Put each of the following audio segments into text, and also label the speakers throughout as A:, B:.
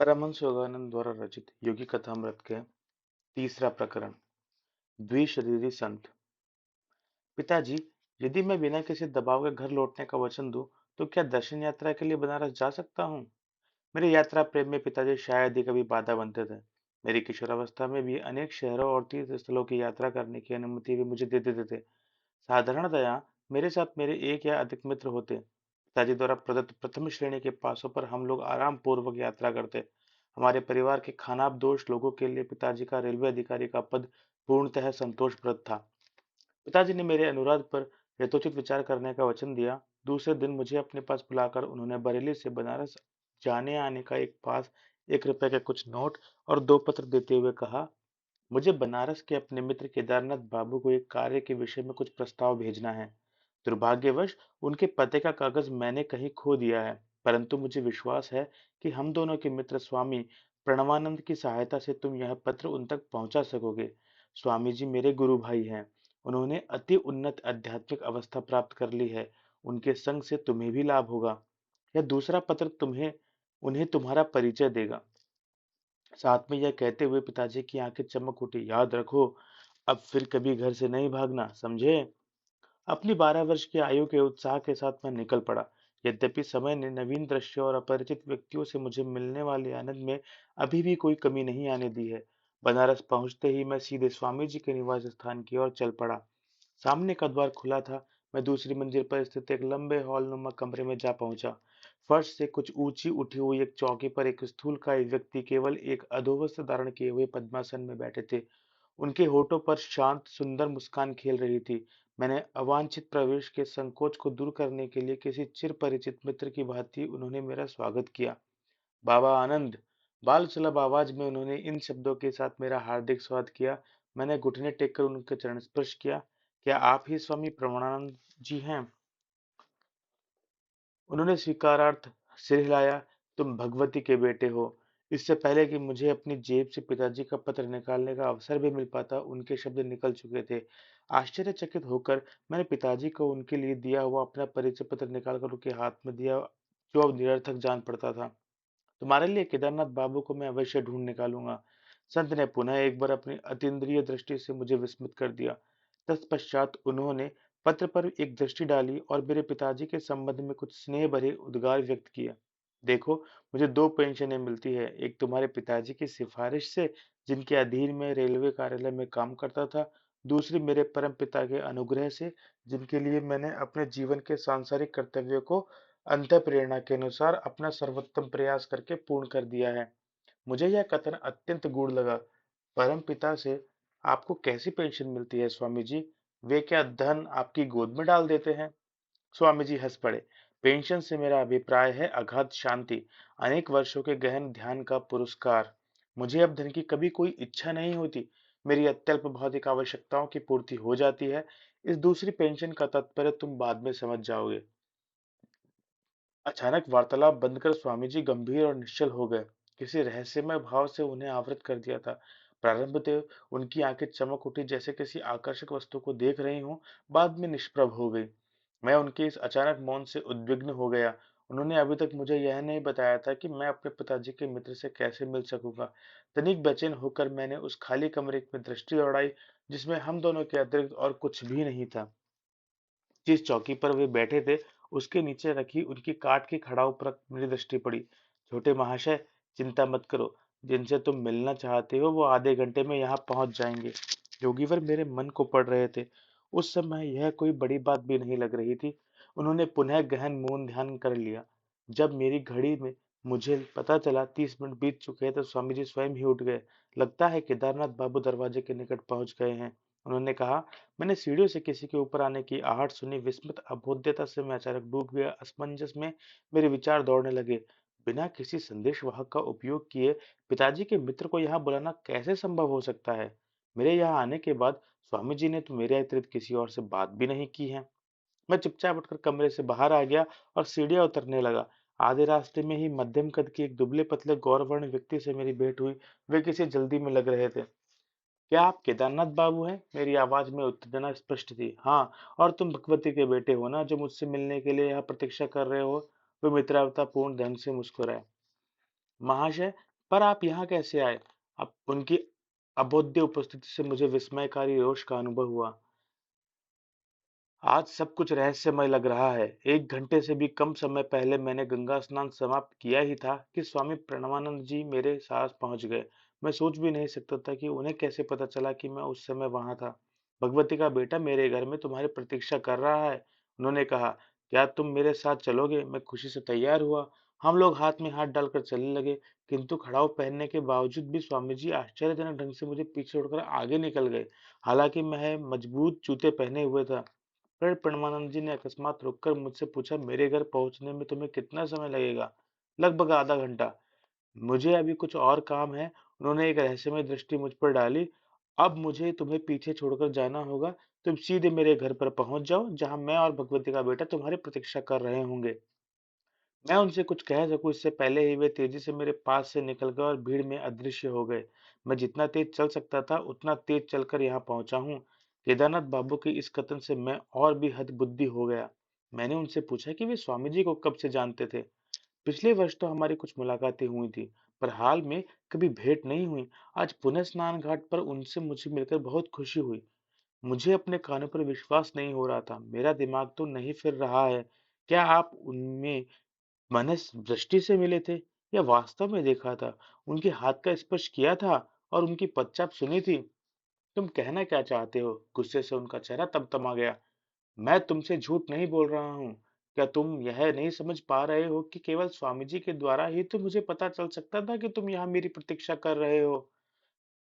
A: परमहंस योगानंद द्वारा रचित योगी कथामृत के तीसरा प्रकरण द्विशरीरी संत। पिताजी, यदि मैं बिना किसी दबाव के घर लौटने का वचन दूं, तो क्या दर्शन यात्रा के लिए बनारस जा सकता हूँ? मेरे यात्रा प्रेम में पिताजी शायद ही कभी बाधा बनते थे। मेरी किशोरावस्था में भी अनेक शहरों और तीर्थ स्थलों की यात्रा करने की अनुमति भी मुझे दे देते थे। साधारणतया मेरे साथ मेरे एक या अधिक मित्र होते। पिताजी द्वारा प्रदत्त प्रथम श्रेणी के पासों पर हम लोग आराम पूर्वक यात्रा करते। हमारे परिवार के खानाबदोश लोगों के लिए पिताजी का रेलवे अधिकारी का पद पूर्णतः संतोषप्रद था। पिताजी ने मेरे अनुरोध पर यथोचित विचार करने का वचन दिया। दूसरे दिन मुझे अपने पास बुलाकर उन्होंने बरेली से बनारस जाने आने का एक पास, 1 रुपए के कुछ नोट और 2 पत्र देते हुए कहा, मुझे बनारस के अपने मित्र केदारनाथ बाबू को एक कार्य के विषय में कुछ प्रस्ताव भेजना है। दुर्भाग्यवश उनके पते का कागज मैंने कहीं खो दिया है, परंतु मुझे विश्वास है कि हम दोनों के मित्र स्वामी प्रणवानंद की सहायता से तुम यह पत्र उन तक पहुंचा सकोगे। स्वामी जी मेरे गुरु भाई हैं। उन्होंने अति उन्नत आध्यात्मिक अवस्था प्राप्त कर ली है। उनके संग से तुम्हें भी लाभ होगा। यह दूसरा पत्र तुम्हें उन्हें तुम्हारा परिचय देगा। साथ में यह कहते हुए पिताजी की आंखें चमक उठी, याद रखो, अब फिर कभी घर से नहीं भागना, समझे? अपनी 12 वर्ष की आयु के उत्साह के साथ मैं निकल पड़ा। यद्यपि समय ने नवीन दृश्यों और अपरिचित व्यक्तियों से मुझे मिलने वाले आनंद में अभी भी कोई कमी नहीं आने दी है। बनारस पहुंचते ही मैं सीधे स्वामी जी के निवास स्थान की ओर चल पड़ा। सामने का द्वार खुला था। मैं दूसरी मंजिल पर स्थित एक लंबे हॉल नुमा कमरे में जा पहुंचा। फर्श से कुछ ऊंची उठी हुई एक चौकी पर एक स्थूलकाय व्यक्ति केवल एक अधोवस्त्र धारण किए हुए पद्मासन में बैठे थे। उनके होठों पर शांत सुंदर मुस्कान खेल रही थी। मैंने अवांछित प्रवेश के संकोच को दूर करने के लिए किसी चिर परिचित मित्र की भांति उन्होंने मेरा स्वागत किया। बाबा आनंद! बाल सुलभ आवाज में उन्होंने इन शब्दों के साथ मेरा हार्दिक स्वागत किया। मैंने घुटने टेककर उनके चरण स्पर्श किया। क्या आप ही स्वामी प्रमानंद जी हैं? उन्होंने स्वीकारार्थ सिर हिलाया। तुम भगवती के बेटे हो। इससे पहले कि मुझे अपनी जेब से पिताजी का पत्र निकालने का अवसर भी मिल पाता, उनके शब्द निकल चुके थे। आश्चर्यचकित होकर मैंने पिताजी को उनके लिए दिया हुआ अपना परिचय पत्र निकालकर उनके हाथ में दिया, जो अब निरर्थक जान पड़ता था। तुम्हारे लिए केदारनाथ बाबू को मैं अवश्य ढूंढ निकालूंगा। संत ने पुनः एक बार अपनी अतीन्द्रिय दृष्टि से मुझे विस्मित कर दिया। तत्पश्चात उन्होंने पत्र पर एक दृष्टि डाली और मेरे पिताजी के संबंध में कुछ स्नेह भरे उद्गार व्यक्त किया। देखो, मुझे 2 पेंशनें मिलती है, एक तुम्हारे पिताजी की सिफारिश से, जिनके अधीन में रेलवे कार्यालय में काम करता था, दूसरी मेरे परम पिता के अनुग्रह से, जिनके लिए मैंने अपने जीवन के सांसारिक कर्तव्यों को अंतःप्रेरणा के अनुसार अपना सर्वोत्तम प्रयास करके पूर्ण कर दिया है। मुझे यह कथन अत्यंत गूढ़ लगा। परम पिता से आपको कैसी पेंशन मिलती है स्वामी जी? वे क्या धन आपकी गोद में डाल देते हैं? स्वामी जी हंस पड़े। पेंशन से मेरा अभिप्राय है अगाध शांति, अनेक वर्षों के गहन ध्यान का पुरस्कार। मुझे अब धन की कभी कोई इच्छा नहीं होती। मेरी अत्यल्प भौतिक आवश्यकताओं की पूर्ति हो जाती है। इस दूसरी पेंशन का तात्पर्य तुम बाद में समझ जाओगे। अचानक वार्तालाप बंद कर स्वामी जी गंभीर और निश्चल हो गए। किसी रहस्यमय भाव से उन्हें आवृत कर दिया था। प्रारंभ में उनकी आंखें चमक उठी जैसे किसी आकर्षक वस्तु को देख रही हूं, बाद में निष्प्रभ हो गई। मैं उनके इस अचानक मौन से उद्विग्न हो गया। उन्होंने अभी तक मुझे यह नहीं बताया था कि मैं अपने पिताजी के मित्र से कैसे मिल सकूंगा। तनिक बेचैन होकर मैंने उस खाली कमरे में दृष्टि दौड़ाई, जिसमें हम दोनों के अतिरिक्त और कुछ भी नहीं था। जिस चौकी पर वे बैठे थे, उसके नीचे रखी उनकी काठ की खड़ाऊ पर मेरी दृष्टि पड़ी। छोटे महाशय, चिंता मत करो, जिनसे तुम मिलना चाहते हो वो आधे घंटे में यहाँ पहुंच जाएंगे। योगीवर मेरे मन को पढ़ रहे थे। उस समय यह कोई बड़ी बात भी नहीं लग रही थी। उन्होंने पुनः गहन मौन ध्यान कर लिया। जब मेरी घड़ी में मुझे पता चला 30 मिनट बीत चुके हैं, तो स्वामी जी स्वयं ही उठ गए। लगता है केदारनाथ बाबू दरवाजे के निकट पहुंच गए हैं, उन्होंने कहा। मैंने सीढ़ियों से किसी के ऊपर आने की आहट सुनी। विस्मित अबोध्यता से मैं अचानक डूब गया। असमंजस में मेरे विचार दौड़ने लगे। बिना किसी संदेश वाहक का उपयोग किए पिताजी के मित्र को यहाँ बुलाना कैसे संभव हो सकता है? मेरे यहाँ आने के बाद स्वामी जी ने तो मेरे अतिरिक्त किसी और से बात भी नहीं की है। मैं चुपचाप उठकर कमरे से बाहर आ गया और सीढ़ियां उतरने लगा। आधे रास्ते में ही मध्यम कद के एक दुबले पतले गौरवर्ण व्यक्ति से मेरी भेंट हुई। वे किसी जल्दी में लग रहे थे। क्या आप केदारनाथ बाबू हैं? मेरी आवाज में उत्तेजना स्पष्ट थी। हाँ, और तुम भगवती के बेटे हो ना, जो मुझसे मिलने के लिए यहाँ प्रतीक्षा कर रहे हो? वे मित्रवतापूर्ण ढंग से मुस्कुराए। महाशय, पर आप यहाँ कैसे आए? अब उनकी अबोध्य उपस्थिति से मुझे विस्मयकारी रोष का अनुभव हुआ। आज सब कुछ रहस्यमय लग रहा है। 1 घंटे से भी कम समय पहले मैंने गंगा स्नान समाप्त किया ही था कि स्वामी प्रणवानंद जी मेरे पास पहुंच गए। मैं सोच भी नहीं सकता था कि उन्हें कैसे पता चला कि मैं उस समय वहां था। भगवती का बेटा मेरे घर में तुम्हारी प्रतीक्षा कर रहा है, उन्होंने कहा। क्या तुम मेरे साथ चलोगे? मैं खुशी से तैयार हुआ। हम लोग हाथ में हाथ डालकर चलने लगे, किंतु खड़ाऊ पहनने के बावजूद भी स्वामी जी आश्चर्यजनक ढंग से मुझे पीछे छोड़कर आगे निकल गए। हालांकि मैं मजबूत जूते पहने हुए था। फिर परमानंद जी ने अकस्मात रुककर मुझसे पूछा, मेरे घर पहुंचने में तुम्हें कितना समय लगेगा? लगभग आधा घंटा। मुझे अभी कुछ और काम है। उन्होंने एक रहस्यमय दृष्टि मुझ पर डाली। अब मुझे तुम्हें पीछे छोड़कर जाना होगा। तुम सीधे मेरे घर पर पहुंच जाओ, जहां मैं और भगवती का बेटा तुम्हारी प्रतीक्षा कर रहे होंगे। मैं उनसे कुछ कह सकूं इससे पहले ही वे तेजी से मेरे पास से निकल गए और भीड़ में अदृश्य हो गए। मैं जितना तेज चल सकता था उतना तेज चलकर यहाँ पहुंचा हूँ। केदारनाथ बाबू के इस कथन से मैं और भी हतबुद्धि हो गया। मैंने उनसे पूछा कि वे स्वामी जी को कब से जानते थे। पिछले वर्ष तो हमारी कुछ मुलाकातें हुई थी, पर हाल में कभी भेंट नहीं हुई। आज पुनः स्नान घाट पर उनसे मुझे मिलकर बहुत खुशी हुई। मुझे अपने कानों पर विश्वास नहीं हो रहा था। मेरा दिमाग तो नहीं फिर रहा है। क्या आप उनमें मनस दृष्टि से मिले थे या वास्तव में देखा था? उनके हाथ का स्पर्श किया था और उनकी पदचाप सुनी थी? तुम कहना क्या चाहते हो? गुस्से से उनका चेहरा तमतमा गया। मैं तुमसे झूठ नहीं बोल रहा हूँ। क्या तुम यह नहीं समझ पा रहे हो कि केवल स्वामी जी के द्वारा ही तो मुझे पता चल सकता था कि तुम यहाँ मेरी प्रतीक्षा कर रहे हो?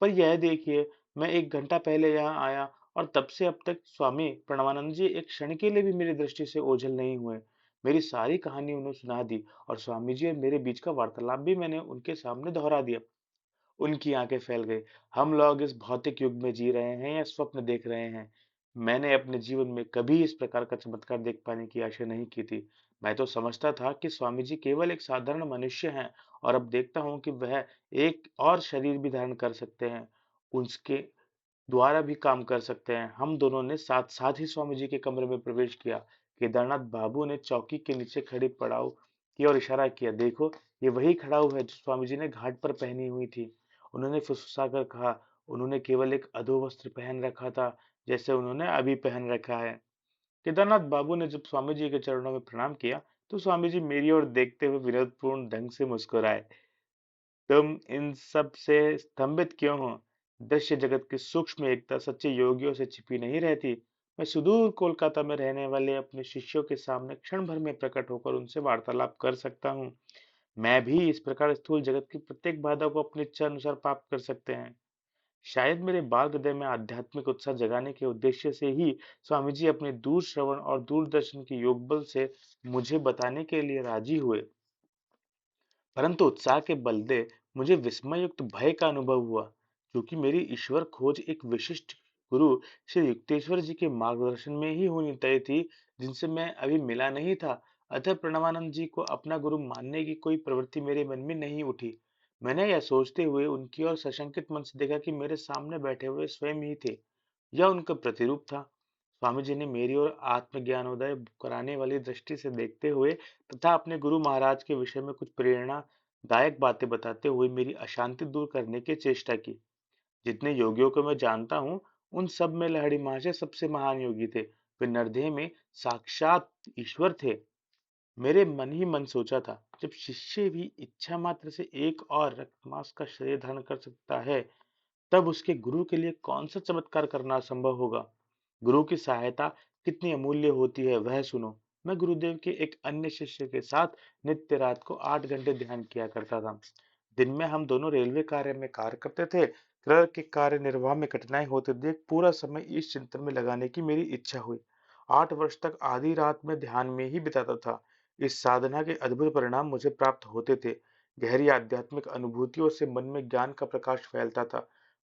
A: पर यह देखिए, मैं 1 घंटा पहले यहाँ आया और तब से अब तक स्वामी प्रणवानंद जी एक क्षण के लिए भी मेरी दृष्टि से ओझल नहीं हुए। मेरी सारी कहानी उन्हें सुना दी और स्वामी जी और मेरे बीच का वार्तालाप भी मैंने उनके सामने दोहरा दिया। उनकी आंखें फैल गई। हम लोग इस भौतिक युग में जी रहे हैं या स्वप्न देख रहे हैं? मैंने अपने जीवन में कभी इस प्रकार का चमत्कार देख पाने की आशा नहीं की थी। मैं तो समझता था कि स्वामी जी केवल एक साधारण मनुष्य हैं, और अब देखता हूँ कि वह एक और शरीर भी धारण कर सकते हैं, उसके द्वारा भी काम कर सकते हैं। हम दोनों ने साथ साथ ही स्वामी जी के कमरे में प्रवेश किया। केदारनाथ बाबू ने चौकी के नीचे खड़ी पड़ाव की ओर इशारा किया। देखो, ये वही खड़ाऊ है जो स्वामी जी ने घाट पर पहनी हुई थी। उन्होंने फुसफुसाकर कहा। उन्होंने केवल एक अधोवस्त्र पहन रखा था, जैसे उन्होंने अभी पहन रखा है। केदारनाथ बाबू ने जब स्वामी जी के चरणों में प्रणाम किया, तो स्वामी जी मेरी ओर देखते हुए विनोदपूर्ण ढंग से मुस्कुराए। तुम इन सब से स्तंभित क्यों हो? दृश्य जगत की सूक्ष्म एकता सच्चे योगियों से छिपी नहीं रहती। मैं सुदूर कोलकाता में रहने वाले अपने शिष्यों के सामने क्षण भर में प्रकट होकर उनसे वार्तालाप कर सकता हूँ। मैं भी इस प्रकार स्थूल जगत की प्रत्येक बाधा को अपनी इच्छा अनुसार प्राप्त कर सकते हैं। शायद मेरे बाल हृदय में आध्यात्मिक उत्साह जगाने के उद्देश्य से ही स्वामी जी अपने दूर श्रवण और दूरदर्शन के योग बल से मुझे बताने के लिए राजी हुए। परंतु उत्साह के बदले मुझे विस्मययुक्त भय का अनुभव हुआ, क्योंकि मेरी ईश्वर खोज एक विशिष्ट गुरु श्री युक्तेश्वर जी के मार्गदर्शन में ही होनी तय थी, जिनसे मैं अभी मिला नहीं था। अतः प्रणवानंद जी को अपना गुरु मानने की कोई प्रवृत्ति मेरे मन में नहीं उठी। मैंने यह सोचते हुए उनकी ओर सशंकित मन से देखा कि मेरे सामने बैठे हुए स्वयं ही थे। यह उनका प्रतिरूप था। स्वामी जी ने मेरी ओर आत्मज्ञानोदय कराने वाली दृष्टि से देखते हुए तथा अपने गुरु महाराज के विषय में कुछ प्रेरणादायक बातें बताते हुए मेरी अशांति दूर करने की चेष्टा की। जितने योगियों को मैं जानता हूँ, उन सब में लहड़ी महाशय सबसे महान योगी थे। वे नरदेह में साक्षात ईश्वर थे। मेरे मन ही मन सोचा था, जब शिष्य भी इच्छा मात्र से एक और रक्त मांस का शरीर धारण कर सकता है, तब उसके गुरु के लिए कौन सा चमत्कार करना असंभव होगा। गुरु की सहायता कितनी अमूल्य होती है, वह सुनो। मैं गुरुदेव के एक अन्य शिष्य के साथ नित्य रात को 8 घंटे ध्यान किया करता था। दिन में हम दोनों रेलवे कार्य में कार्य करते थे। ग्रह के कार्य निर्वाह में कठिनाई होते देख पूरा समय इस चिंतन में लगाने की मेरी इच्छा हुई। 8 वर्ष तक आधी रात में ध्यान में ही बिताता था। इस साधना के अद्भुत परिणाम मुझे प्राप्त होते थे। गहरी आध्यात्मिक अनुभूतियों से मन में ज्ञान का प्रकाश फैलता था,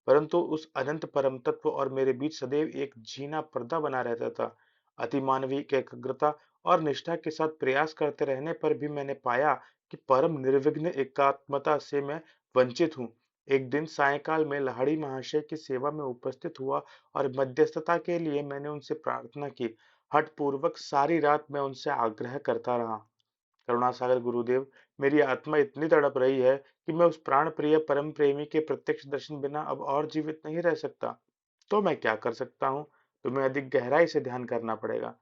A: परंतु उस अनंत परम तत्व और मेरे बीच सदैव एक जीना पर्दा बना रहता था। अतिमानवीय एकाग्रता और निष्ठा के साथ प्रयास करते रहने पर भी मैंने पाया कि परम निर्विघ्न एकात्मता से मैं वंचित हूँ। एक दिन सायंकाल में लाहिड़ी महाशय की सेवा में उपस्थित हुआ और मध्यस्थता के लिए मैंने उनसे प्रार्थना की। हठ पूर्वक सारी रात मैं उनसे आग्रह करता रहा, करुणासागर गुरुदेव, मेरी आत्मा इतनी तड़प रही है कि मैं उस प्राण प्रिय परम प्रेमी के प्रत्यक्ष दर्शन बिना अब और जीवित नहीं रह सकता। तो मैं क्या कर सकता हूँ? तुम्हें अधिक गहराई से ध्यान करना पड़ेगा।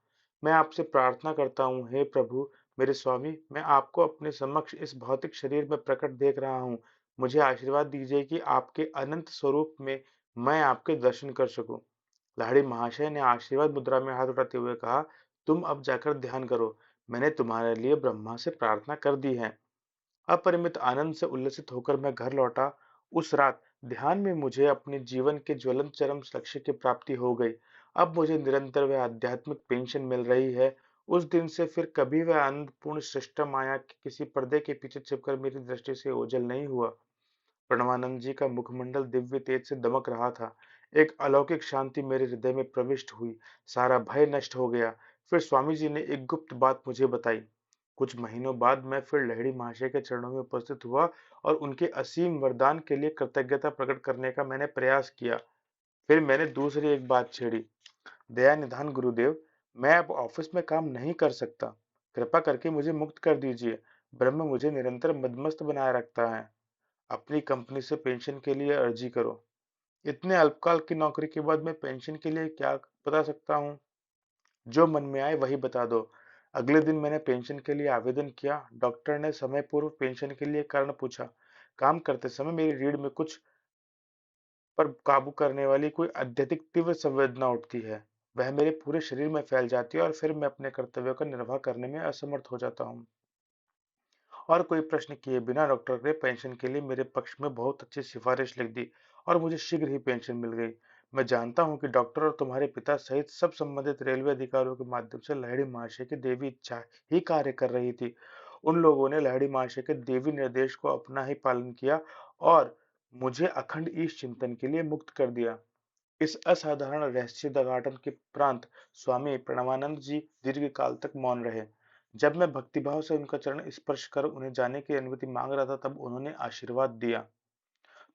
A: मैं आपसे प्रार्थना करता हूँ, हे प्रभु, मेरे स्वामी, मैं आपको अपने समक्ष इस भौतिक शरीर में प्रकट देख रहा हूँ। मुझे आशीर्वाद दीजिए कि आपके अनंत स्वरूप में मैं आपके दर्शन कर सकूं। लाहिड़ी महाशय ने आशीर्वाद मुद्रा में हाथ उठाते हुए कहा, तुम अब जाकर ध्यान करो। मैंने तुम्हारे लिए ब्रह्मा से प्रार्थना कर दी है। अपरिमित आनंद से उल्लसित होकर मैं घर लौटा। उस रात ध्यान में मुझे अपने जीवन के ज्वलंत चरम लक्ष्य की प्राप्ति हो गई। अब मुझे निरंतर वह आध्यात्मिक पेंशन मिल रही है। उस दिन से फिर कभी वह आनंदपूर्ण सृष्टा माया के किसी पर्दे के पीछे छिपकर मेरी दृष्टि से ओझल नहीं हुआ। परमानंद जी का मुखमंडल दिव्य तेज से दमक रहा था। एक अलौकिक शांति मेरे हृदय में प्रविष्ट हुई। सारा भय नष्ट हो गया। फिर स्वामी जी ने एक गुप्त बात मुझे बताई। कुछ महीनों बाद मैं फिर लहड़ी महाशय के चरणों में उपस्थित हुआ और उनके असीम वरदान के लिए कृतज्ञता प्रकट करने का मैंने प्रयास किया। फिर मैंने दूसरी एक बात छेड़ी। दया निधान गुरुदेव, मैं अब ऑफिस में काम नहीं कर सकता। कृपा करके मुझे मुक्त कर दीजिए। ब्रह्म मुझे निरंतर मदमस्त बनाए रखता है। अपनी कंपनी से पेंशन के लिए अर्जी करो। इतने अल्पकाल की नौकरी के बाद मैं पेंशन के लिए क्या बता सकता हूँ? जो मन में आए वही बता दो। अगले दिन मैंने पेंशन के लिए आवेदन किया। डॉक्टर ने समय पूर्व पेंशन के लिए कारण पूछा। काम करते समय मेरी रीढ़ में कुछ पर काबू करने वाली कोई अत्यधिक तीव्र संवेदना उठती है। वह मेरे पूरे शरीर में फैल जाती है और फिर मैं अपने कर्तव्यों का निर्वाह करने में असमर्थ हो जाता हूँ। और कोई प्रश्न किए बिना डॉक्टर ने पेंशन के लिए मेरे पक्ष में बहुत अच्छी सिफारिश लिख दी और मुझे शीघ्र ही पेंशन मिल गई। मैं जानता हूँ कि डॉक्टर और तुम्हारे पिता सहित सब संबंधित रेलवे अधिकारियों के माध्यम से लहड़ी महाशय की देवी इच्छा ही कार्य कर रही थी। उन लोगों ने लहड़ी महाशय के देवी निर्देश को अपना ही पालन किया और मुझे अखंड ईश चिंतन के लिए मुक्त कर दिया। इस असाधारण रहस्योद्घाटन के उपरांत स्वामी प्रणवानंद जी दीर्घ काल तक मौन रहे। जब मैं भक्तिभाव से उनका चरण स्पर्श कर उन्हें जाने की अनुमति मांग रहा था, तब उन्होंने आशीर्वाद दिया।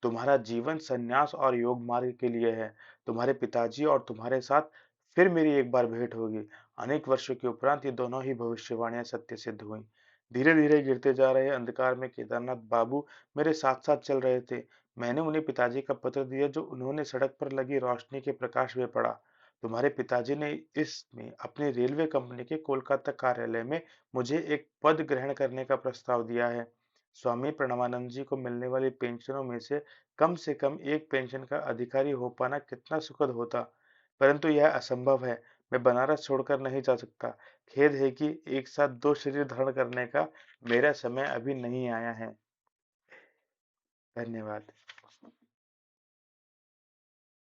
A: तुम्हारा जीवन संन्यास और योग मार्ग के लिए है। तुम्हारे पिताजी और तुम्हारे साथ फिर मेरी एक बार भेंट होगी। अनेक वर्षों के उपरांत ये दोनों ही भविष्यवाणियां सत्य सिद्ध हुई। धीरे धीरे गिरते जा रहे अंधकार में केदारनाथ बाबू मेरे साथ साथ चल रहे थे। मैंने उन्हें पिताजी का पत्र दिया, जो उन्होंने सड़क पर लगी रोशनी के प्रकाश में पढ़ा। तुम्हारे पिताजी ने इसमें अपनी रेलवे कंपनी के कोलकाता कार्यालय में मुझे एक पद ग्रहण करने का प्रस्ताव दिया है। स्वामी प्रणवानंद जी को मिलने वाली पेंशनों में से कम एक पेंशन का अधिकारी हो पाना कितना सुखद होता। परंतु यह असंभव है। मैं बनारस छोड़कर नहीं जा सकता। खेद है कि एक साथ दो शरीर धारण करने का मेरा समय अभी नहीं आया है। धन्यवाद।